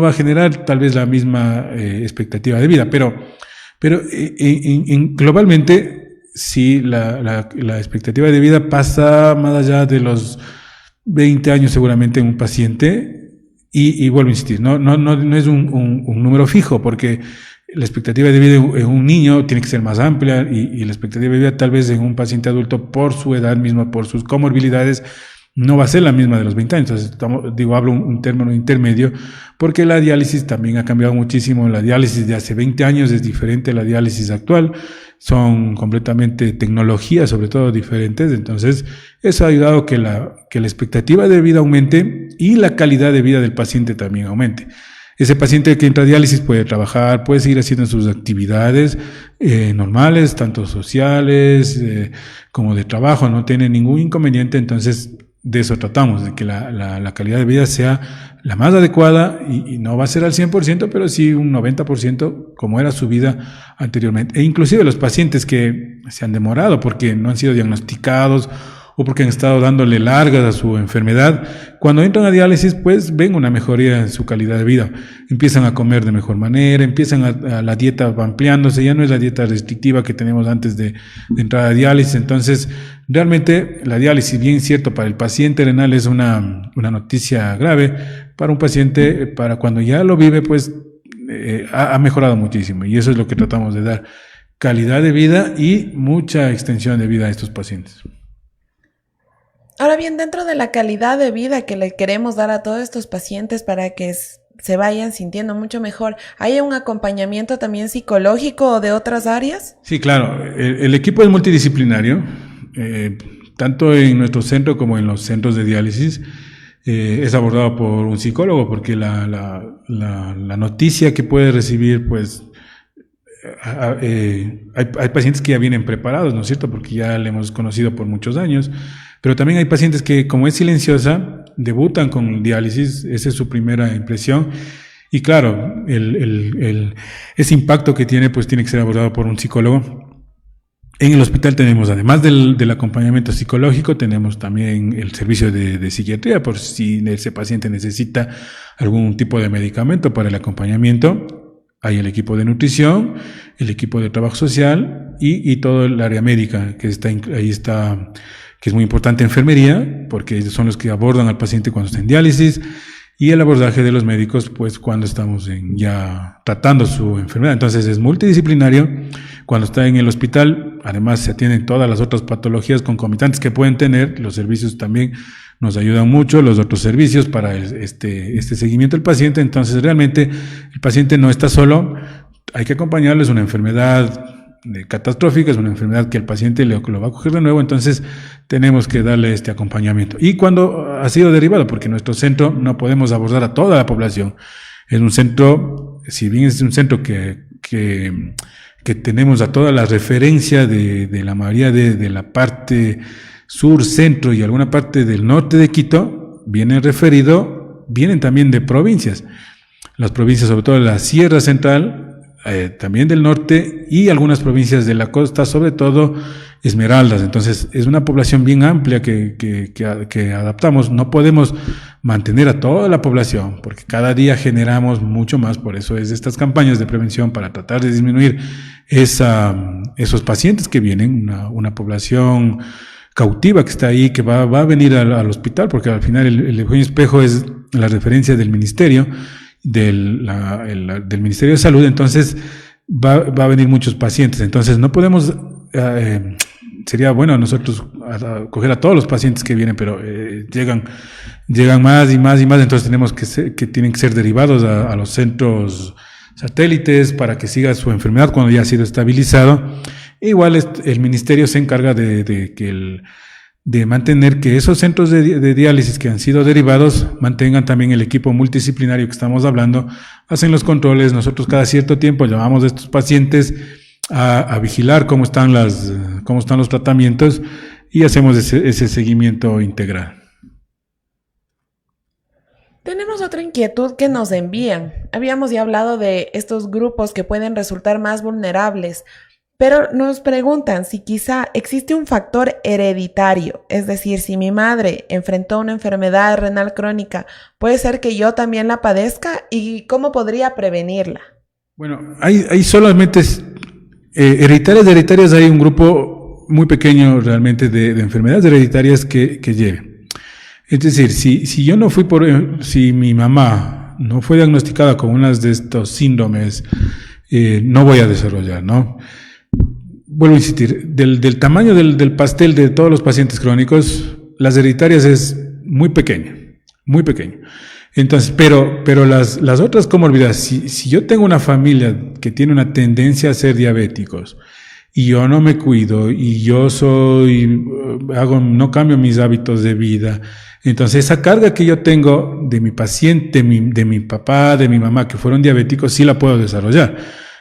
va a generar tal vez la misma expectativa de vida, pero globalmente sí la expectativa de vida pasa más allá de los 20 años seguramente en un paciente, y vuelvo a insistir, no es un número fijo, porque la expectativa de vida en un niño tiene que ser más amplia, y la expectativa de vida tal vez en un paciente adulto, por su edad misma, por sus comorbilidades, no va a ser la misma de los 20 años. Entonces, hablo un término intermedio, porque la diálisis también ha cambiado muchísimo. La diálisis de hace 20 años es diferente a la diálisis actual. Son completamente tecnologías, sobre todo, diferentes. Entonces, eso ha ayudado a que la expectativa de vida aumente y la calidad de vida del paciente también aumente. Ese paciente que entra a diálisis puede trabajar, puede seguir haciendo sus actividades normales, tanto sociales como de trabajo, no tiene ningún inconveniente. Entonces, de eso tratamos, de que la calidad de vida sea la más adecuada, y no va a ser al 100%, pero sí un 90% como era su vida anteriormente. E inclusive los pacientes que se han demorado porque no han sido diagnosticados o porque han estado dándole largas a su enfermedad, cuando entran a diálisis pues ven una mejoría en su calidad de vida, empiezan a comer de mejor manera, la dieta va ampliándose, ya no es la dieta restrictiva que tenemos antes de entrar a diálisis. Entonces realmente la diálisis, bien cierto, para el paciente renal es una noticia grave, para un paciente, para cuando ya lo vive, pues ha mejorado muchísimo, y eso es lo que tratamos de dar, calidad de vida y mucha extensión de vida a estos pacientes.
Ahora bien, dentro de la calidad de vida que le queremos dar a todos estos pacientes para que se vayan sintiendo mucho mejor, ¿hay un acompañamiento también psicológico o de otras áreas?
Sí, claro. El equipo es multidisciplinario, tanto en nuestro centro como en los centros de diálisis. Es abordado por un psicólogo, porque la noticia que puede recibir, pues, hay pacientes que ya vienen preparados, ¿no es cierto?, porque ya le hemos conocido por muchos años, pero también hay pacientes que, como es silenciosa, debutan con diálisis, esa es su primera impresión, y claro, ese impacto que tiene, pues tiene que ser abordado por un psicólogo. En el hospital tenemos, además del acompañamiento psicológico, tenemos también el servicio de psiquiatría, por si ese paciente necesita algún tipo de medicamento para el acompañamiento. Hay el equipo de nutrición, el equipo de trabajo social y todo el área médica que ahí está, que es muy importante, enfermería, porque ellos son los que abordan al paciente cuando está en diálisis, y el abordaje de los médicos, pues cuando estamos ya tratando su enfermedad. Entonces es multidisciplinario. Cuando está en el hospital, además se atienden todas las otras patologías concomitantes que pueden tener. Los servicios también nos ayudan mucho, los otros servicios para este seguimiento del paciente. Entonces realmente el paciente no está solo, hay que acompañarlo. Es una enfermedad catastrófica, es una enfermedad que el paciente lo va a coger de nuevo, entonces tenemos que darle este acompañamiento. Y cuando ha sido derivado, porque nuestro centro no podemos abordar a toda la población, es un centro, si bien es un centro que tenemos a toda la referencia de la mayoría de la parte sur, centro y alguna parte del norte de Quito, vienen también de provincias. Las provincias, sobre todo la Sierra Central, también del norte, y algunas provincias de la costa, sobre todo Esmeraldas. Entonces es una población bien amplia que adaptamos. No podemos mantener a toda la población porque cada día generamos mucho más. Por eso es estas campañas de prevención, para tratar de disminuir esos pacientes que vienen, una población cautiva que está ahí, que va a venir al hospital, porque al final el Eugenio Espejo es la referencia del ministerio, del Ministerio de Salud. Entonces va a venir muchos pacientes. Entonces no podemos, sería bueno nosotros coger a todos los pacientes que vienen, pero llegan más y más y más. Entonces tienen que ser derivados a los centros satélites para que siga su enfermedad cuando ya ha sido estabilizado. Igual el ministerio se encarga de mantener que esos centros de diálisis que han sido derivados mantengan también el equipo multidisciplinario que estamos hablando, hacen los controles. Nosotros cada cierto tiempo llamamos a estos pacientes a vigilar cómo están los tratamientos y hacemos ese seguimiento integral.
Tenemos otra inquietud que nos envían. Habíamos ya hablado de estos grupos que pueden resultar más vulnerables, pero nos preguntan si quizá existe un factor hereditario, es decir, si mi madre enfrentó una enfermedad renal crónica, ¿puede ser que yo también la padezca? ¿Y cómo podría prevenirla? Bueno,
hay solamente hereditarias, hay un grupo muy pequeño realmente de enfermedades hereditarias que lleven. Es decir, si mi mamá no fue diagnosticada con unas de estos síndromes, no voy a desarrollar, ¿no? Vuelvo a insistir, del tamaño del pastel de todos los pacientes crónicos, las hereditarias es muy pequeño. Entonces, pero las otras comorbilidades, si yo tengo una familia que tiene una tendencia a ser diabéticos, y yo no me cuido, y yo no cambio mis hábitos de vida, entonces esa carga que yo tengo de mi paciente, de mi papá, de mi mamá, que fueron diabéticos, sí la puedo desarrollar.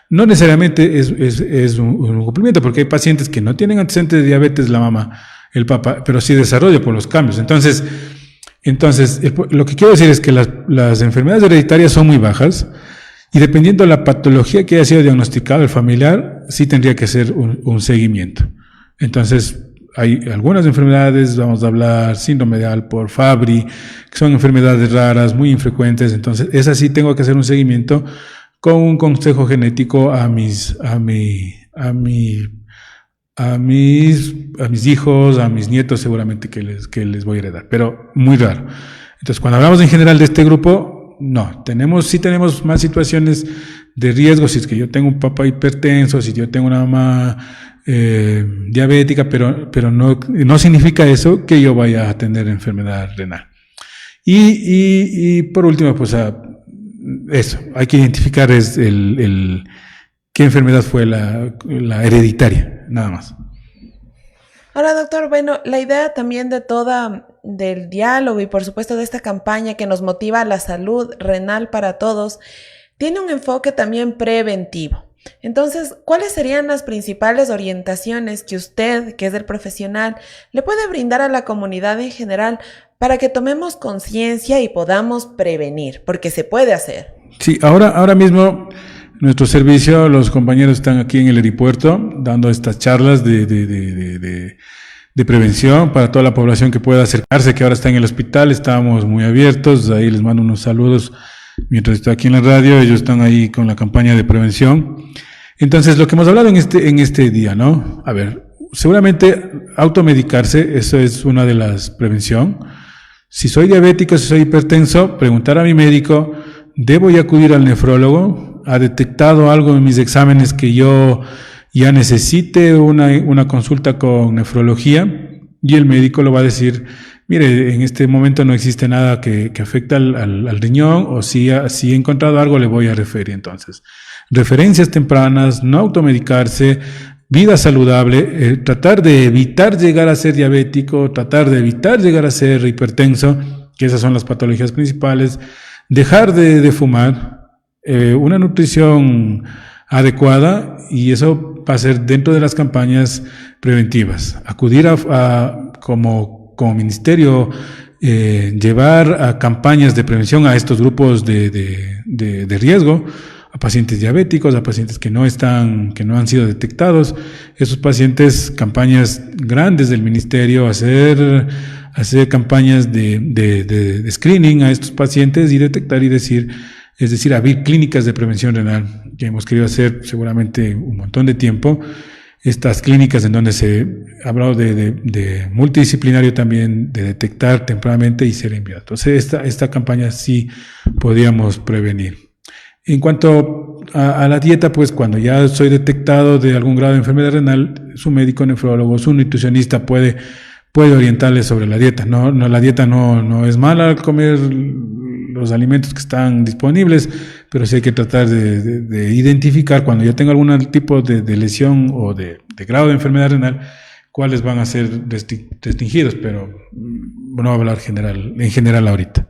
No necesariamente es un cumplimiento, porque hay pacientes que no tienen antecedentes de diabetes, la mamá, el papá, pero sí desarrolla por los cambios. Entonces, lo que quiero decir es que las enfermedades hereditarias son muy bajas, y dependiendo de la patología que haya sido diagnosticado el familiar, sí tendría que ser un seguimiento. Entonces, hay algunas enfermedades, vamos a hablar síndrome de Alport-Fabry, que son enfermedades raras, muy infrecuentes. Entonces, esas sí tengo que hacer un seguimiento con un consejo genético a mis hijos, a mis nietos, seguramente que les voy a heredar, pero muy raro. Entonces, cuando hablamos en general de este grupo, no, sí tenemos más situaciones de riesgo, si es que yo tengo un papá hipertenso, si yo tengo una mamá diabética, pero no significa eso que yo vaya a tener enfermedad renal. Y por último, pues eso, hay que identificar qué enfermedad fue la hereditaria, nada más.
Ahora, doctor, bueno, la idea también del diálogo y por supuesto de esta campaña que nos motiva a la salud renal para todos, tiene un enfoque también preventivo. Entonces, ¿cuáles serían las principales orientaciones que usted, que es el profesional, le puede brindar a la comunidad en general para que tomemos conciencia y podamos prevenir? Porque se puede hacer.
Sí, ahora mismo nuestro servicio. Los compañeros están aquí en el aeropuerto dando estas charlas de prevención para toda la población que pueda acercarse, que ahora está en el hospital. Estamos muy abiertos, ahí les mando unos saludos mientras estoy aquí en la radio. Ellos están ahí con la campaña de prevención. Entonces, lo que hemos hablado en este día, ¿no? A ver, seguramente automedicarse, eso es una de las prevención. Si soy diabético, si soy hipertenso, preguntar a mi médico, ¿debo ya acudir al nefrólogo? ¿Ha detectado algo en mis exámenes que yo ya necesite una consulta con nefrología? Y el médico lo va a decir, mire, en este momento no existe nada que afecte al riñón, o si he encontrado algo le voy a referir. Entonces, referencias tempranas, no automedicarse, vida saludable, tratar de evitar llegar a ser diabético, tratar de evitar llegar a ser hipertenso, que esas son las patologías principales, dejar de fumar, una nutrición adecuada, y eso va a ser dentro de las campañas preventivas. Acudir como ministerio, llevar a campañas de prevención a estos grupos de riesgo, a pacientes diabéticos, a pacientes que no han sido detectados. Esos pacientes, campañas grandes del ministerio, hacer campañas de screening a estos pacientes y detectar y decir, es decir, abrir clínicas de prevención renal, que hemos querido hacer seguramente un montón de tiempo. Estas clínicas en donde se ha hablado de multidisciplinario también, de detectar tempranamente y ser enviado. Entonces, esta campaña sí podíamos prevenir. En cuanto a la dieta, pues cuando ya soy detectado de algún grado de enfermedad renal, su médico nefrólogo, su nutricionista puede orientarle sobre la dieta. La dieta no es mala al comer los alimentos que están disponibles, pero sí hay que tratar de identificar cuando ya tengo algún tipo de lesión o de grado de enfermedad renal, cuáles van a ser restringidos, pero no voy a hablar en general ahorita.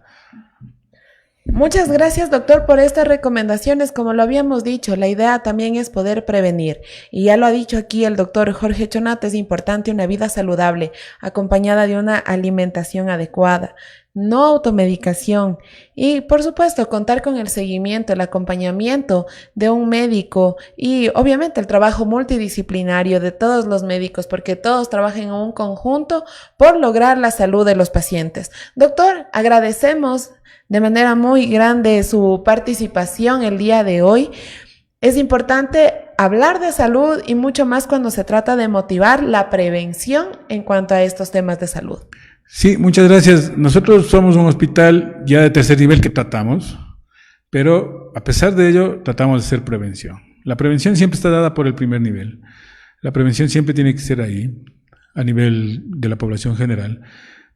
Muchas gracias, doctor, por estas recomendaciones. Como lo habíamos dicho, la idea también es poder prevenir. Y ya lo ha dicho aquí el doctor Jorge Chonat, es importante una vida saludable, acompañada de una alimentación adecuada, no automedicación y, por supuesto, contar con el seguimiento, el acompañamiento de un médico y, obviamente, el trabajo multidisciplinario de todos los médicos, porque todos trabajan en un conjunto por lograr la salud de los pacientes. Doctor, agradecemos de manera muy grande su participación el día de hoy. Es importante hablar de salud y mucho más cuando se trata de motivar la prevención en cuanto a estos temas de salud.
Sí, muchas gracias. Nosotros somos un hospital ya de tercer nivel que tratamos, pero a pesar de ello tratamos de hacer prevención. La prevención siempre está dada por el primer nivel. La prevención siempre tiene que ser ahí, a nivel de la población general.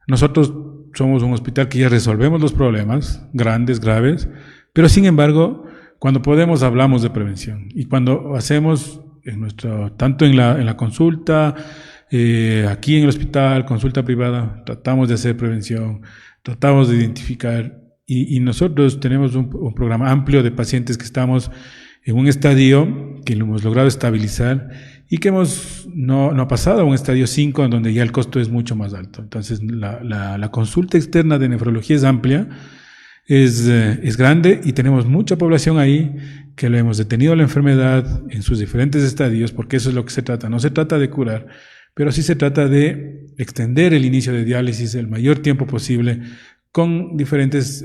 Nosotros somos un hospital que ya resolvemos los problemas grandes, graves, pero sin embargo, cuando podemos hablamos de prevención. Y cuando hacemos tanto en la consulta, aquí en el hospital, consulta privada, tratamos de hacer prevención, tratamos de identificar, y nosotros tenemos un programa amplio de pacientes que estamos en un estadio que lo hemos logrado estabilizar y que no ha pasado a un estadio 5 en donde ya el costo es mucho más alto. Entonces la consulta externa de nefrología es amplia, es grande, y tenemos mucha población ahí que lo hemos detenido la enfermedad en sus diferentes estadios, porque eso es lo que se trata. No se trata de curar, pero sí se trata de extender el inicio de diálisis el mayor tiempo posible con diferentes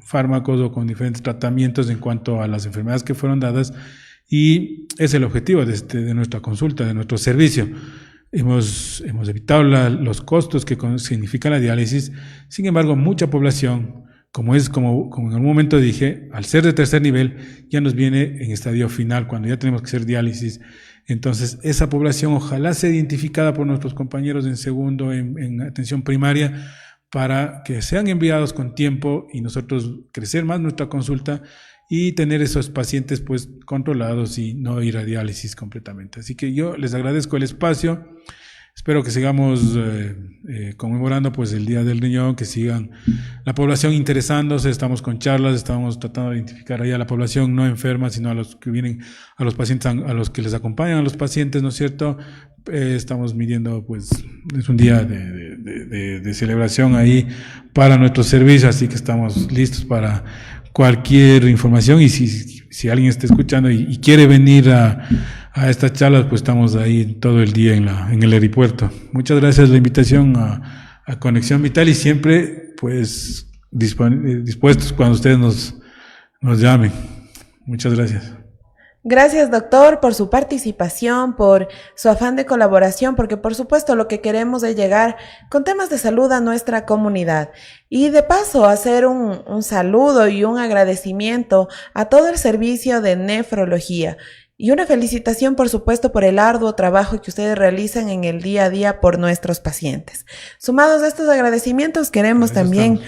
fármacos o con diferentes tratamientos en cuanto a las enfermedades que fueron dadas, y es el objetivo de nuestra consulta, de nuestro servicio. Hemos evitado los costos que significa la diálisis. Sin embargo, mucha población, como en algún momento dije, al ser de tercer nivel, ya nos viene en estadio final, cuando ya tenemos que hacer diálisis. Entonces, esa población ojalá sea identificada por nuestros compañeros en segundo, en atención primaria, para que sean enviados con tiempo y nosotros crecer más nuestra consulta y tener esos pacientes pues controlados y no ir a diálisis completamente. Así que yo les agradezco el espacio. Espero que sigamos conmemorando pues el Día del Riñón, que sigan la población interesándose. Estamos con charlas, estamos tratando de identificar ahí a la población no enferma, sino a los que vienen, a los pacientes, a los que les acompañan a los pacientes, ¿no es cierto? Estamos midiendo, pues, es un día de celebración ahí para nuestro servicio, así que estamos listos para cualquier información, y si si alguien está escuchando y quiere venir a estas charlas, pues estamos ahí todo el día en el aeropuerto. Muchas gracias por la invitación a Conexión Vital y siempre pues dispuestos cuando ustedes nos llamen. Muchas gracias.
Gracias, doctor, por su participación, por su afán de colaboración, porque por supuesto lo que queremos es llegar con temas de salud a nuestra comunidad. Y de paso hacer un saludo y un agradecimiento a todo el servicio de nefrología. Y una felicitación, por supuesto, por el arduo trabajo que ustedes realizan en el día a día por nuestros pacientes. Sumados a estos agradecimientos, queremos también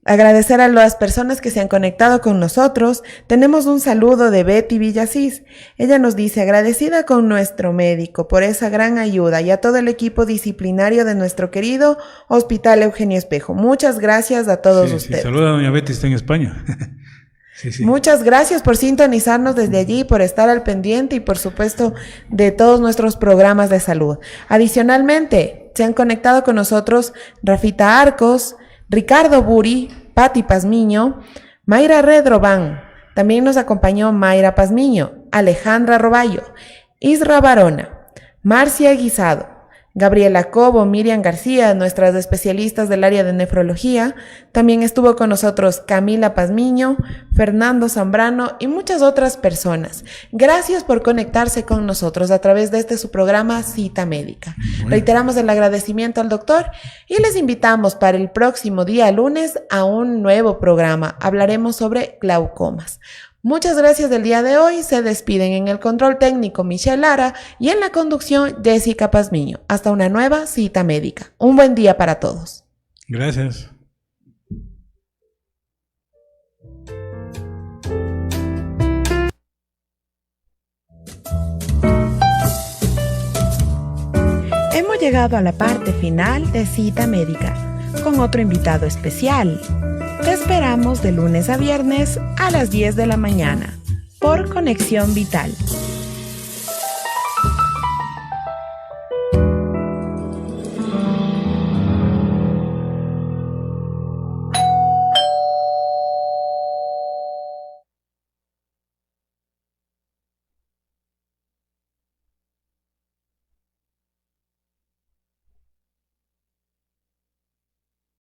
agradecer a las personas que se han conectado con nosotros. Tenemos un saludo de Betty Villasís. Ella nos dice, agradecida con nuestro médico por esa gran ayuda y a todo el equipo disciplinario de nuestro querido Hospital Eugenio Espejo. Muchas gracias a todos ustedes.
Saluda a doña Betty, está en España.
Muchas gracias por sintonizarnos desde allí, por estar al pendiente y por supuesto de todos nuestros programas de salud. Adicionalmente, se han conectado con nosotros Rafita Arcos, Ricardo Buri, Patti Pazmiño, Mayra Redroban, también nos acompañó Mayra Pazmiño, Alejandra Roballo, Isra Barona, Marcia Guisado, Gabriela Cobo, Miriam García, nuestras especialistas del área de nefrología. También estuvo con nosotros Camila Pazmiño, Fernando Zambrano y muchas otras personas. Gracias por conectarse con nosotros a través de su programa Cita Médica. Reiteramos el agradecimiento al doctor y les invitamos para el próximo día lunes a un nuevo programa. Hablaremos sobre glaucomas. Muchas gracias del día de hoy. Se despiden en el control técnico Michelle Lara y en la conducción Jessica Pazmiño. Hasta una nueva cita médica. Un buen día para todos.
Gracias.
Hemos llegado a la parte final de Cita Médica con otro invitado especial. Te esperamos de lunes a viernes a las 10 de la mañana por Conexión Vital,